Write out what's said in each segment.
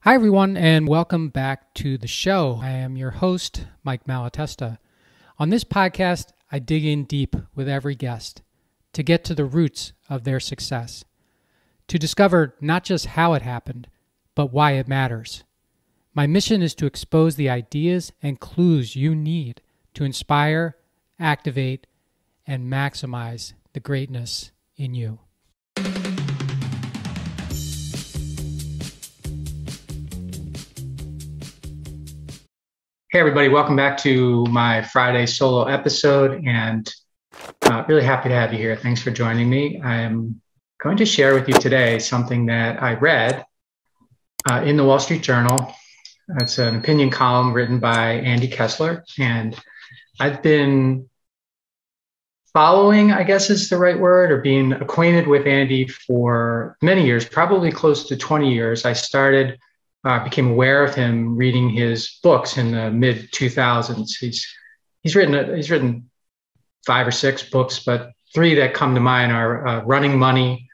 Hi, everyone, and welcome back to the show. I am your host, 𝘍𝙗 𝙀𝙧𝙚. On this podcast, I dig in deep with every guest to get to the roots of their success, to discover not just how it happened, but why it matters. My mission is to expose the ideas and clues you need to inspire, activate, and maximize the greatness in you. Hey everybody, welcome back to my Friday solo episode, and really happy to have you here. Thanks for joining me. I am going to share with you today something that I read in the Wall Street Journal. It's an opinion column written by Andy Kessler, and I've been following, I guess is the right word, or being acquainted with Andy for many years, probably close to 20 years. I became aware of him reading his books in the mid 2000s. He's written 5 or 6 books, but 3 that come to mind are Running Money,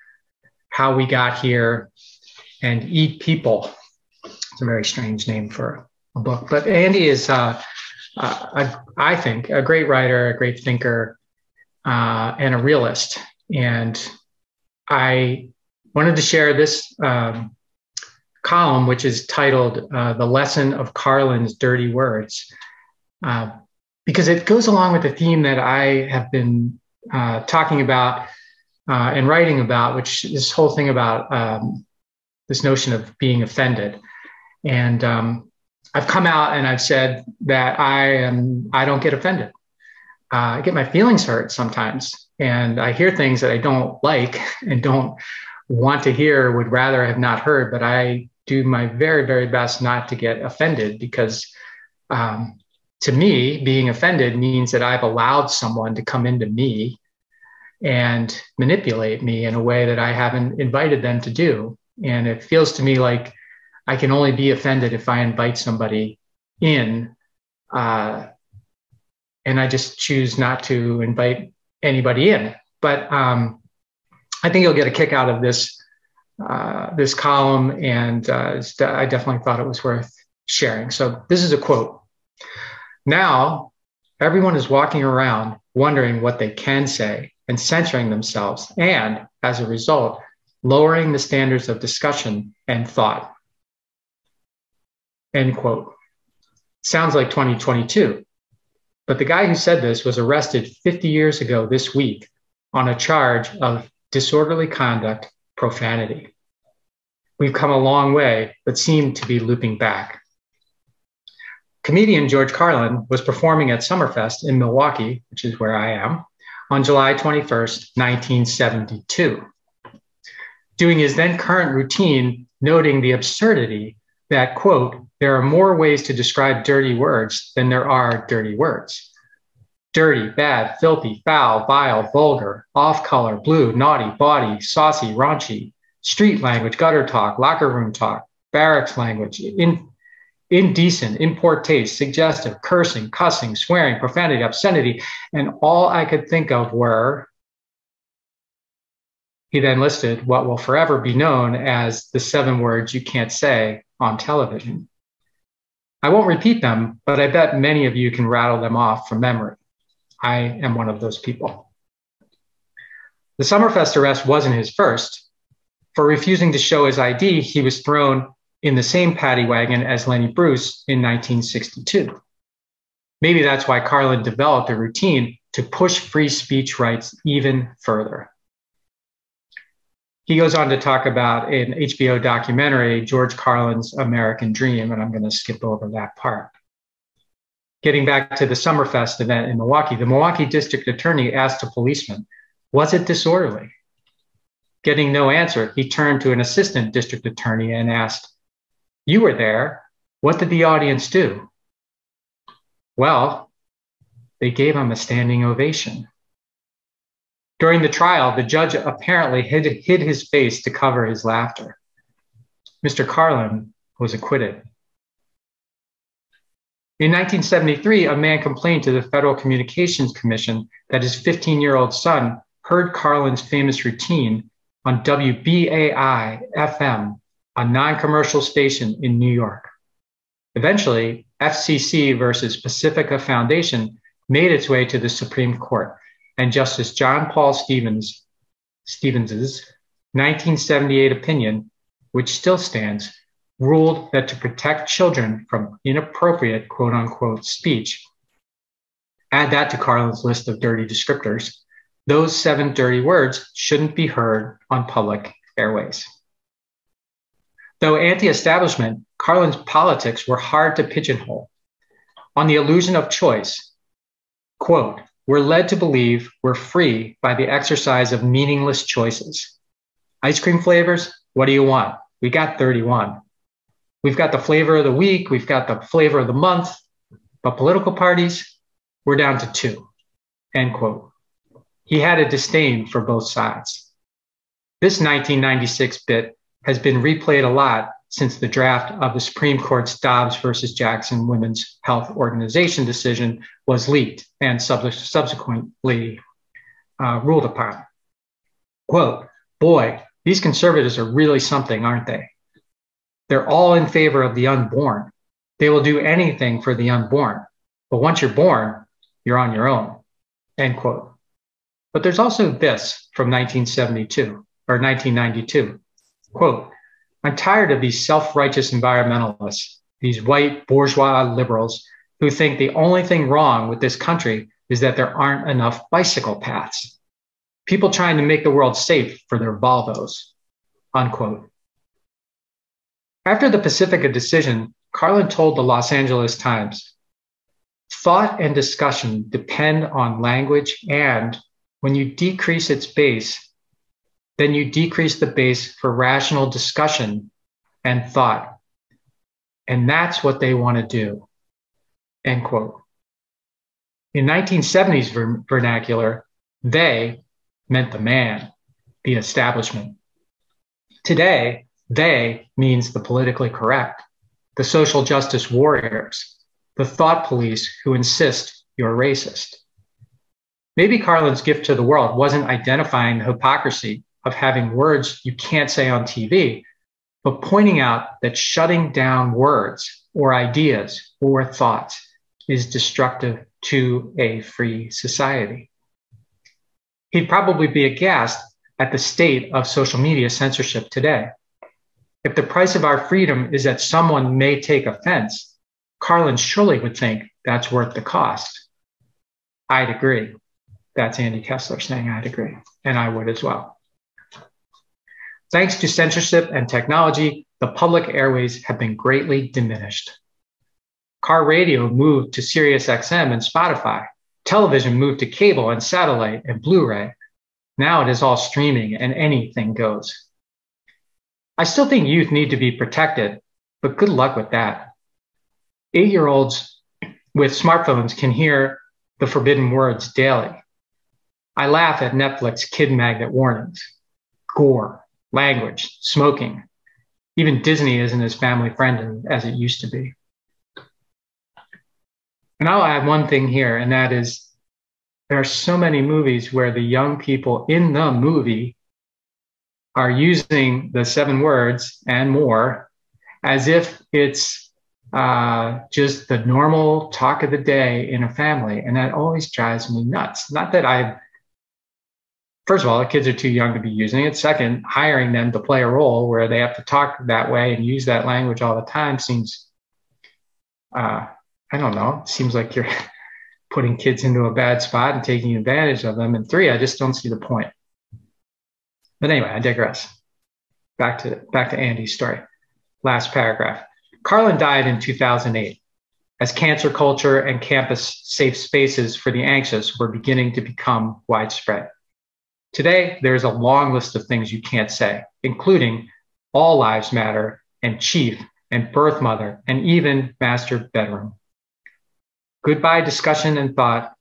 How We Got Here, and Eat People. It's a very strange name for a book, but Andy is, I think, a great writer, a great thinker, and a realist. And I wanted to share this column, which is titled The Lesson of Carlins Dirty Words, because it goes along with the theme that I have been talking about and writing about, which is this whole thing about this notion of being offended. And I've come out and I've said that I don't get offended. I get my feelings hurt sometimes, and I hear things that I don't like and don't want to hear, would rather have not heard, but I do my very, very best not to get offended, because to me, being offended means that I've allowed someone to come into me and manipulate me in a way that I haven't invited them to do. And it feels to me like I can only be offended if I invite somebody in, and I just choose not to invite anybody in. But I think you'll get a kick out of this column, and I definitely thought it was worth sharing. So this is a quote. Now, everyone is walking around wondering what they can say and censoring themselves, and as a result, lowering the standards of discussion and thought. End quote. Sounds like 2022. But the guy who said this was arrested 50 years ago this week on a charge of disorderly conduct, profanity. We've come a long way, but seem to be looping back. Comedian George Carlin was performing at Summerfest in Milwaukee, which is where I am, on July 21st, 1972. Doing his then current routine, noting the absurdity that, quote, there are more ways to describe dirty words than there are dirty words. Dirty, bad, filthy, foul, vile, vulgar, off-color, blue, naughty, bawdy, saucy, raunchy, street language, gutter talk, locker room talk, barracks language, indecent, in poor taste, suggestive, cursing, cussing, swearing, profanity, obscenity, and all I could think of were, he then listed what will forever be known as the 7 words you can't say on television. I won't repeat them, but I bet many of you can rattle them off from memory. I am one of those people. The Summerfest arrest wasn't his first. For refusing to show his ID, he was thrown in the same paddy wagon as Lenny Bruce in 1962. Maybe that's why Carlin developed a routine to push free speech rights even further. He goes on to talk about an HBO documentary, George Carlin's American Dream, and I'm going to skip over that part. Getting back to the Summerfest event in Milwaukee, the Milwaukee district attorney asked a policeman, was it disorderly? Getting no answer, he turned to an assistant district attorney and asked, you were there. What did the audience do? Well, they gave him a standing ovation. During the trial, the judge apparently hid his face to cover his laughter. Mr. Carlin was acquitted. In 1973, a man complained to the Federal Communications Commission that his 15-year-old son heard Carlin's famous routine on WBAI-FM a non-commercial station in New York. Eventually, FCC versus Pacifica Foundation made its way to the Supreme Court, and Justice John Paul Stevens's 1978 opinion, which still stands, ruled that to protect children from inappropriate quote-unquote speech, add that to Carlin's list of dirty descriptors, those 7 dirty words shouldn't be heard on public airways. Though anti-establishment, Carlin's politics were hard to pigeonhole. On the illusion of choice, quote, "We're led to believe we're free by the exercise of meaningless choices. Ice cream flavors, what do you want? We got 31. We've got the flavor of the week, we've got the flavor of the month, but political parties, we're down to 2, end quote. He had a disdain for both sides. This 1996 bit has been replayed a lot since the draft of the Supreme Court's Dobbs versus Jackson Women's Health Organization decision was leaked and subsequently ruled upon. Quote, "Boy, these conservatives are really something, aren't they? They're all in favor of the unborn. They will do anything for the unborn. But once you're born, you're on your own," end quote. But there's also this from 1992, quote, "I'm tired of these self-righteous environmentalists, these white bourgeois liberals who think the only thing wrong with this country is that there aren't enough bicycle paths. People trying to make the world safe for their Volvos," unquote. After the Pacifica decision, Carlin told the Los Angeles Times, "Thought and discussion depend on language, and when you decrease its base, then you decrease the base for rational discussion and thought. And that's what they want to do," end quote. In 1970s vernacular, they meant the man, the establishment. Today, they means the politically correct, the social justice warriors, the thought police who insist you're racist. Maybe Carlin's gift to the world wasn't identifying the hypocrisy of having words you can't say on TV, but pointing out that shutting down words or ideas or thoughts is destructive to a free society. He'd probably be aghast at the state of social media censorship today. If the price of our freedom is that someone may take offense, Carlin surely would think that's worth the cost. I'd agree. That's Andy Kessler saying I'd agree, and I would as well. Thanks to censorship and technology, the public airways have been greatly diminished. Car radio moved to Sirius XM and Spotify. Television moved to cable and satellite and Blu-ray. Now it is all streaming and anything goes. I still think youth need to be protected, but good luck with that. 8-year-olds with smartphones can hear the forbidden words daily. I laugh at Netflix kid magnet warnings, gore, language, smoking. Even Disney isn't as family friendly as it used to be. And I'll add one thing here, and that is there are so many movies where the young people in the movie are using the 7 words and more as if it's just the normal talk of the day in a family. And that always drives me nuts. Not that first of all, the kids are too young to be using it. Second, hiring them to play a role where they have to talk that way and use that language all the time seems, I don't know, it seems like you're putting kids into a bad spot and taking advantage of them. And 3, I just don't see the point. But anyway, I digress. Back to Andy's story. Last paragraph. Carlin died in 2008 as cancer culture and campus safe spaces for the anxious were beginning to become widespread. Today, there's a long list of things you can't say, including all lives matter and chief and birth mother and even master bedroom. Goodbye discussion and thought,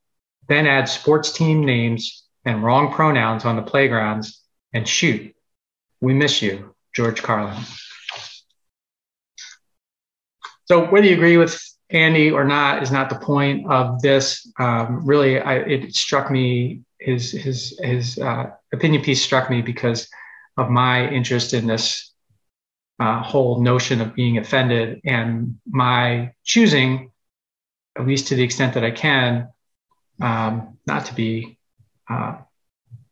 then add sports team names and wrong pronouns on the playgrounds and shoot. We miss you, George Carlin. So whether you agree with Andy or not is not the point of this. Really, it struck me, his opinion piece struck me because of my interest in this whole notion of being offended, and my choosing, at least to the extent that I can, not to be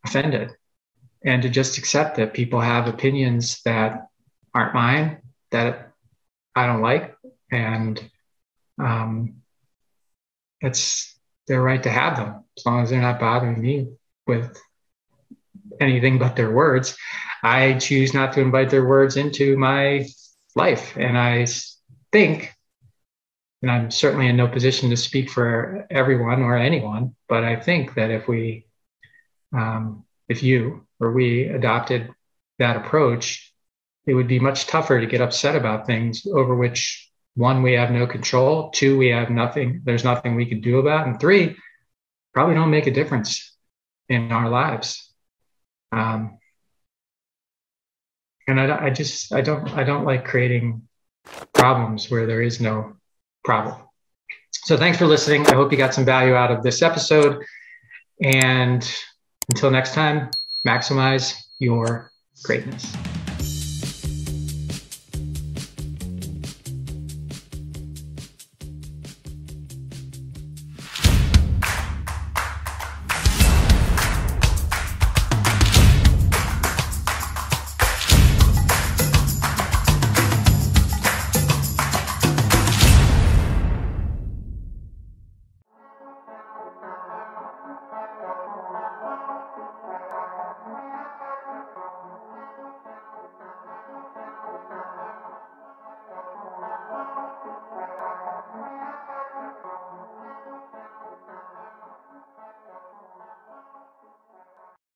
offended, and to just accept that people have opinions that aren't mine, that I don't like, and it's their right to have them, as long as they're not bothering me with anything but their words. I choose not to invite their words into my life. And I think, and I'm certainly in no position to speak for everyone or anyone, but I think that if you or we adopted that approach, it would be much tougher to get upset about things over which, one, we have no control, two, we have nothing, there's nothing we can do about, and three, probably don't make a difference in our lives. And I don't like creating problems where there is no problem. So thanks for listening. I hope you got some value out of this episode. And until next time, maximize your greatness.